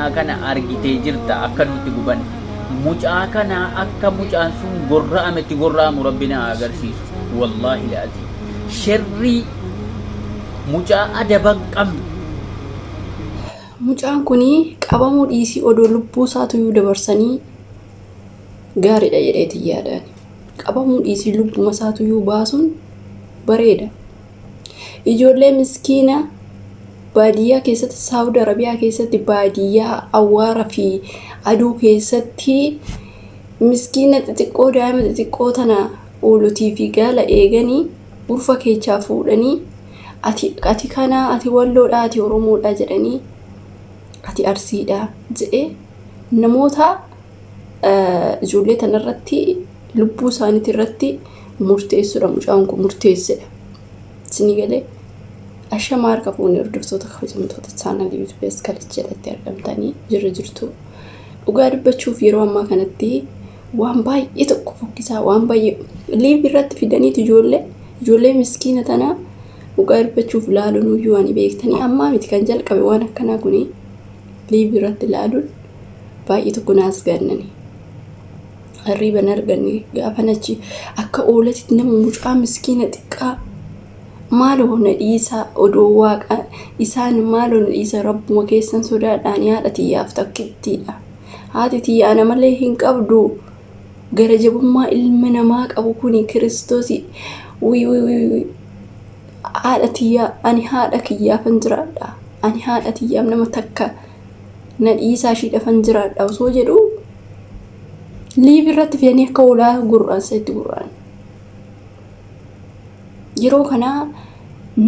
kanaa kana argitee jirta akka nutti guban mucaa kana akka mucaan sun gorra'ametti gorra'amu rabbina agarsiisu wallahi laazim sharri mucaa adaban qabdu mucaan kuni qabamuu dhiisii odoo lubbuu isaatu dabarsanii gaariidha jedheeti yaadaan qabamuu dhiisii lubbuma isaatu baasuun bareeda ijoollee miskiina baadiyyaa keessatti Saawud Arabiyaa keessatti baadiyyaa awwaara fi aduu keessatti miskiina xixiqqoo daa'ima xixiqqoo tana oolutii fi gaala eeganii urfa keechaa fuudhanii ati kana ati walloodha ati oromoodha jedhanii ati arsiidha jedhee namoota ijoollee tanarratti lubbuu isaaniitti irratti murteessuudha mucaan kun murteessedha isinii galee ashamaar qabuun hordoftoota kabajamtoota chaanalii YouTube kalicha jalatti argamtanii jirtu dhugaa dubbachuuf yeroo ammaa kanatti waan baay'ee tokko fokkisaa waan baay'ee liiv irratti fidaniit ijoollee miskiina tana dhugaa dubbachuuf laaluun iyyuu ani beektanii ammaa miti kan jalqabe waan akkanaa kuni liiv irratti laaluun baay'ee tokko naas gannani arriban arganni gaafa nachi akka oolatti nama mucaa miskiina xiqqaa maaloo na dhiisa odoo waaqa isaan maaloo na dhiisa rabbuma keessan sodaadhaan haadha tiyyaaf takkittiidha haati tiyyaa namalee hin qabdu gara jabummaa ilma namaa qabu kuni kiristoosi haadha tiyyaa ani haadha kiyyaafan jiraadha ani haadha tiyyaaf nama takka na dhiisaa ishii dhafan jiraadha osoo jedhu liiv irratti fidanii akka oolaa gurraan seetti gurraan yeroo kana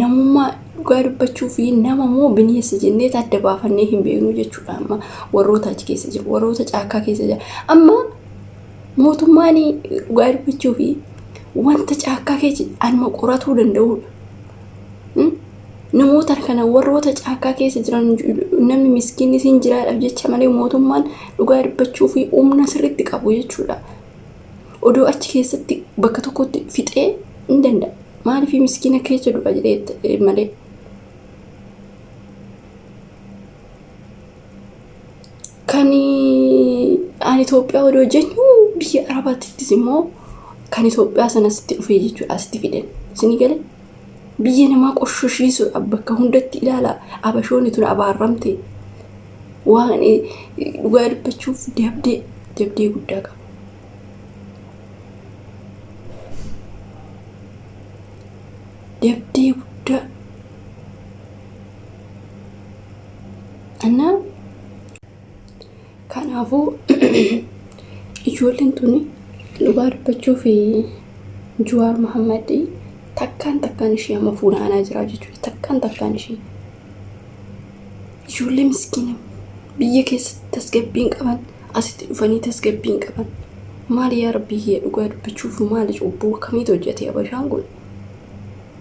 namummaa dhugaa dubbachuu fi nama moo bineensa jennee adda baafannee hin beeknu jechuudha amma warroota achi keessa jiru warroota caakkaa keessa jiru amma mootummaan dhugaa dubbachuu fi wanta caakkaa keessa anuma qoratuu danda'udha namoota kana warroota caakkaa keessa jiran namni miskiinni siin jiraadhaaf jecha malee mootummaan dhugaa dubbachuu fi humna sirriitti qabu jechuudha odoo achi keessatti bakka tokkotti fixee hin danda'a maaliif miskiina keessa du'a jedhee malee kan ani Itoophiyaa odoo jennu biyya Arabaattis immoo kan Itoophiyaa sanatti dhufee jechuudha asitti fidan isinii galee biyya namaa qoshoshiisuudha bakka hundatti ilaala abashoonni tun abaarramte waan dhugaa dubbachuuf dabdee guddaa qaba dabdee guddaa ana kanaafuu ijoolleen tuni dhugaa dubbachuuf Jawaar Mohammad takkaan ishee amma funaanaa jira jechuudha takkaan ishee ijoollee miskiina biyya keessatti tasgabbiin qaban asitti dhufanii tasgabbiin qaban maal yaa rabbii kee dhugaa dubbachuuf maal cubbuu akkamiitu hojjete abashaan kun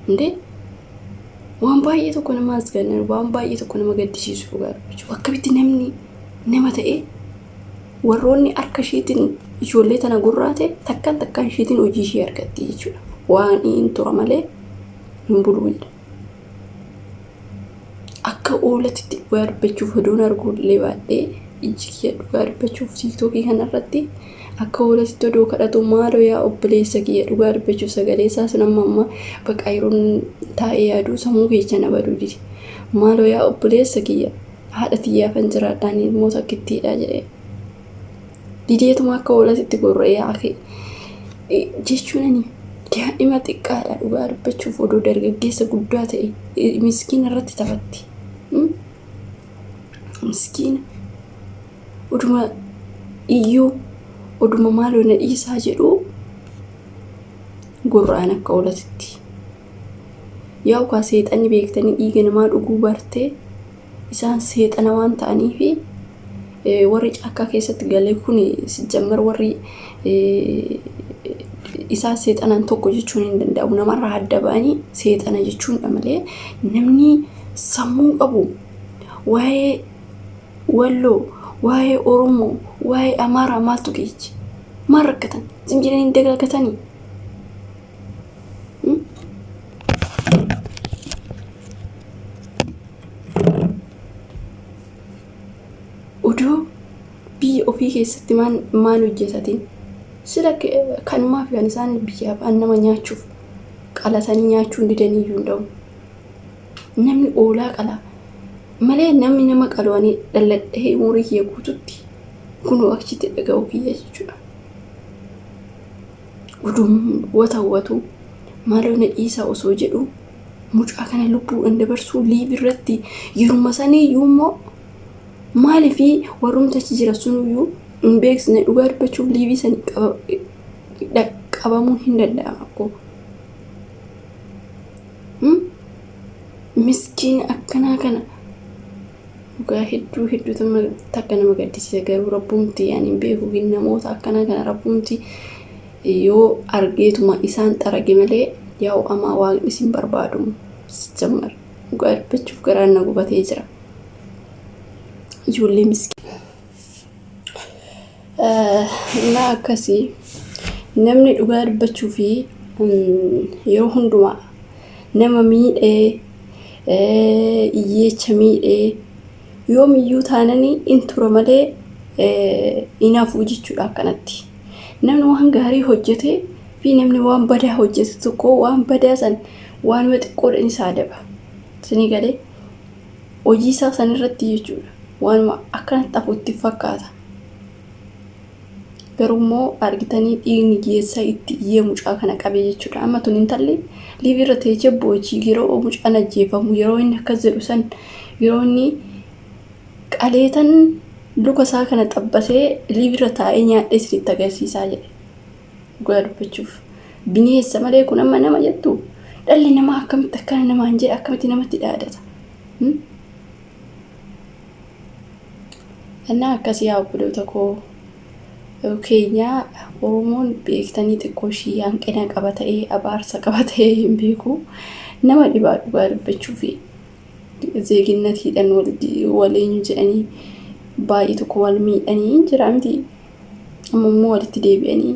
indee waan baay'ee tokko nama asganna waan baay'ee tokko nama gaddisiisu dhugaa dubbachuu akkamitti namni nama ta'e warroonni harka isheetiin ijoollee tana gurraate takkaan isheetiin hojii ishee argatti jechuudha waan hin tura malee hin bulu akka oolatti dhugaa dubbachuuf odoon arguullee baadhee ijji kiyya dhugaa dubbachuuf tiiktookii kanarratti akka oolatti odoo kadhatu maaloo yaa obboleessa kiyya dhugaa dubbachuuf sagalee isaas nama amma bakka yeroon taa'ee yaaduu sammuu keessa na baduu didi maaloo yaa obboleessa kiyya haadha tiyyaafan jiraadhaan ilmoo takkittiidha jedhee dideetuma akka oolatti gorra'ee haake jechuun daa'ima xiqqaadha dhugaa dubbachuuf odoo dargaggeessa guddaa ta'e miskiina irratti taphatti miskiina oduma iyyuu oduma maaloo na dhiisaa jedhu gorra'an akka oolatti yaa ukaa seexanni beektanii dhiiga namaa dhuguu bartee isaan seexana waan ta'aniif warri caakkaa keessatti galee kun sijammar warri isaa seexanaan tokko jechuun hin danda'u namarraa adda ba'anii seexana jechuudha malee namni sammuu qabu waa'ee walloo waa'ee oromoo waa'ee amaaraa maaltu geechi maal rakkatan simjiranii dagagatanii odoo biyya ofii keessatti maan hojjetatin sila kanumaaf kan isaan biyyaaf nama nyaachuuf qalatanii nyaachuu didanii iyyuu hin ta'u. Namni oolaa qala malee namni nama qalwanii dhalladhee umurii kiyya guututti kunoo achitti dhaga'uu kiyya jechuudha. Watu maaloo na dhiisaa osoo jedhu mucaa kana lubbuudhaan dabarsuu liibii irratti yeruma sanii iyyuu immoo maaliifii warrumti achi jira sunuyyuu hin beeksisne dhugaa dubbachuuf liibii sanii qabamuun hin danda'ama akkoo. Miskiin akkanaa kana dhugaa hedduu takka nama gaddisiisa garuu rabbumti ani hin beeku namoota akkanaa kana rabbumti yoo argeetuma isaan xarage malee yaa'u amaa waaqni isin barbaadu jammar dhugaa dubbachuuf garaan na gubatee jira. Ijoollee miskiin na akkasii namni dhugaa dubbachuu fi yeroo hundumaa nama miidhee iyyeecha miidhee yoomiyyuu taananii intura malee inaafuu jechuudha. Akkanatti namni waan gaarii hojjete fi namni waan badaa hojjete tokko waan badaa san waan xiqqoodhaan isaa daba sini galee hojii isaa san irratti jechuudha waan akkanatti afuutti fakkaata. Garummoo argitanii dhiigni geessaa itti iyyee mucaa kana qabee jechuudha. Amma tun intalli liibii irra teessee boojii yeroo mucaan ajjeefamu yeroo inni akkas jedhu san yeroo inni qaleetan luka isaa kana xabbasee liibii irra taa'ee nyaadhee isinitti agarsiisaa jedhe. Dhugaa dubbachuuf bineensa malee kun amma nama jettu dhalli namaa akkamitti akkana namaan jedhe akkamitti namatti dhaadata. Annaa akkasii haa obboloota koo keenya Oromoon beektanii xiqqoo ishii hanqina qaba ta'ee abaarsa qaba ta'ee hin beeku nama dhibaa dhugaa dubbachuu fi zeeginnatiidhaan waliin jedhanii baay'ee tokko wal miidhanii jira miti. Amma immoo walitti deebi'anii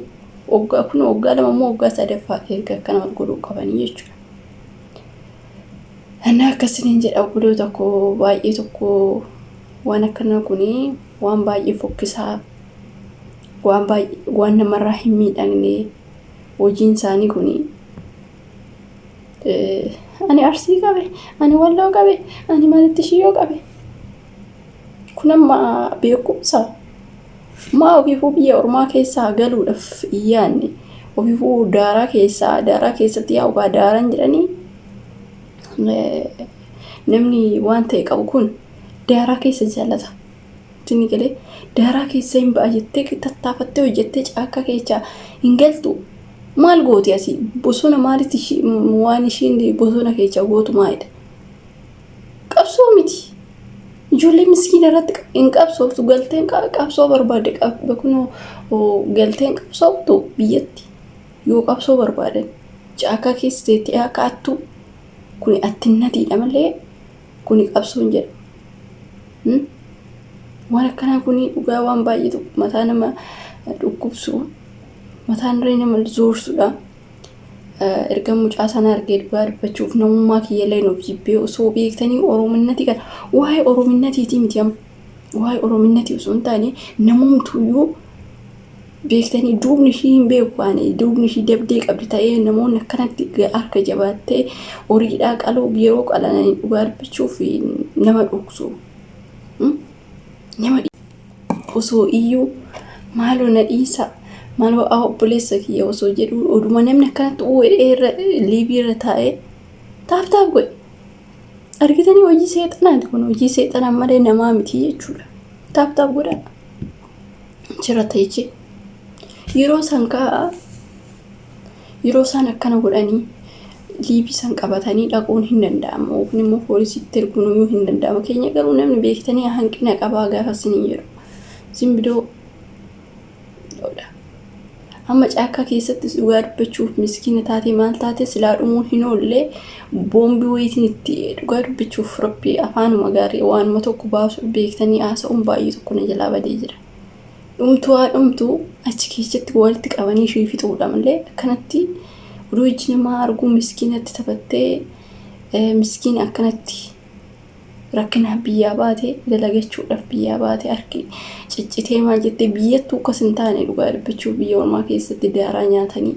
waggaa lama immoo waggaa sadaffaa erga akkana wal godhuu qabanii jechuudha. Annaa akkasiniin jedha obboloota koo baay'ee tokko waan akkana kuni waan baay'ee fokkisaa waan namarraa hin miidhagne hojiin isaanii kuni ani Arsii qabe ani Walloo qabe ani maalitti Shiyyoo qabe kun amma beekumsa maa ofiifuu biyya ormaa keessaa galuudhaaf iyyaanne ofiifuu daaraa keessatti yaa'u daaraan jedhanii namni waan ta'e qabu kun daaraa keessa jaalata. Tini galee daaraa keessa hin ba'a jettee tattaafattee hojjettee caakka keessa hin galtu maal gooti asii bosona maalitti waan ishiin bosona keessa gootu maalidha? Qabsoo miti. Ijoollee miskiina irratti hin qabsooftu galteen qabsoo barbaade kunoo galteen qabsooftu biyyatti yoo qabsoo barbaadan caakka keessa teettee akaattu kuni attinnatiidha malee kuni qabsoo hin jedhamu. Waan akkanaa kuni dhugaa waan baay'ee mataa nama dhukkubsu mataan irra nama zoorsudha. Erga mucaa sana argee dhugaa dubbachuuf namummaa kiyyallee nuuf jibbee osoo beektanii Orominnati kana waa'ee Orominnatiitii miti amma waa'ee Orominnati osoo hin taane namumtuyyuu beektanii duubni ishii hin beeku waane duubni ishii dabdee qabdi ta'ee namoonni akkanatti harka jabaattee horiidhaa qaluu yeroo qalananii dhugaa dubbachuuf nama dhoksu. Nama osoo iyyuu maaloo na dhiisa maaloo obboleessa kiyya osoo jedhu oduma namni akkanatti uwwedhee liibii irra taa'ee taaf godhe argitanii hojii seexanaati kun hojii seexanaa malee namaa miti jechuudha. Taaf godha jira ta'echi yeroo isaan akkana godhanii liibii san qabatanii dhaquun hin danda'amu yookiin immoo poolisiitti erguun hin danda'amu. Keenya garuu namni beektanii hanqina qabaa gaafa isin jedhu simbidoo amma caakka keessatti dhugaa dubbachuuf miskiina taate maal taate silaa dhumuun hin oolle boombii wayitiin itti dhugaa dubbachuuf rabbi afaanuma gaarii waanuma tokko baasu beektanii haasa'uun baay'ee tokko na jalaa badee jira. Dhumtuu achi keessatti walitti qabanii ishee fixuudha malee akkanatti oduu ijji namaa arguu miskiinatti taphattee miskiina akkanatti rakkina biyyaa baate dalagachuudhaaf biyyaa baate harki ciccitee maal jettee biyyattuu akkas hin taane dhugaa dubbachuu biyya ormaa keessatti daaraa nyaatanii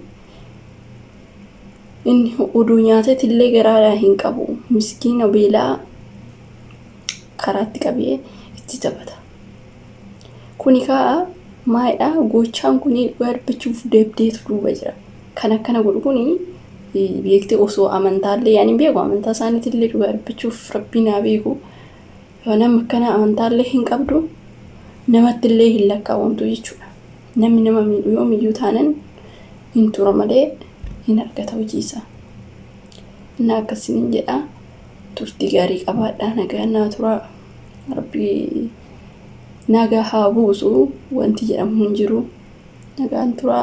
inni oduu nyaatetillee garaadhaa hin qabu miskiina beelaa karaatti qabee itti taphata. Kuni kaa maayidhaa gochaan kuni dhugaa dubbachuuf deebdeetu duuba jira. Kan akkana godhu kuni beektee osoo amantaallee yaani beeku amantaa isaaniitillee dhugaa dubbachuuf rabbiin haa beeku. Nama akkana amantaallee hin qabdu namattillee hin lakkaawamtu jechuudha. Namni nama miidhu yoo miyyuu taanan hin tura malee hin argata hojiisaa. Innaa akkasiin jedha turtii gaarii qabaadhaa nagaa naa tura rabbii nagaa haa buusu wanti jedhamu hin jiru nagaan tura.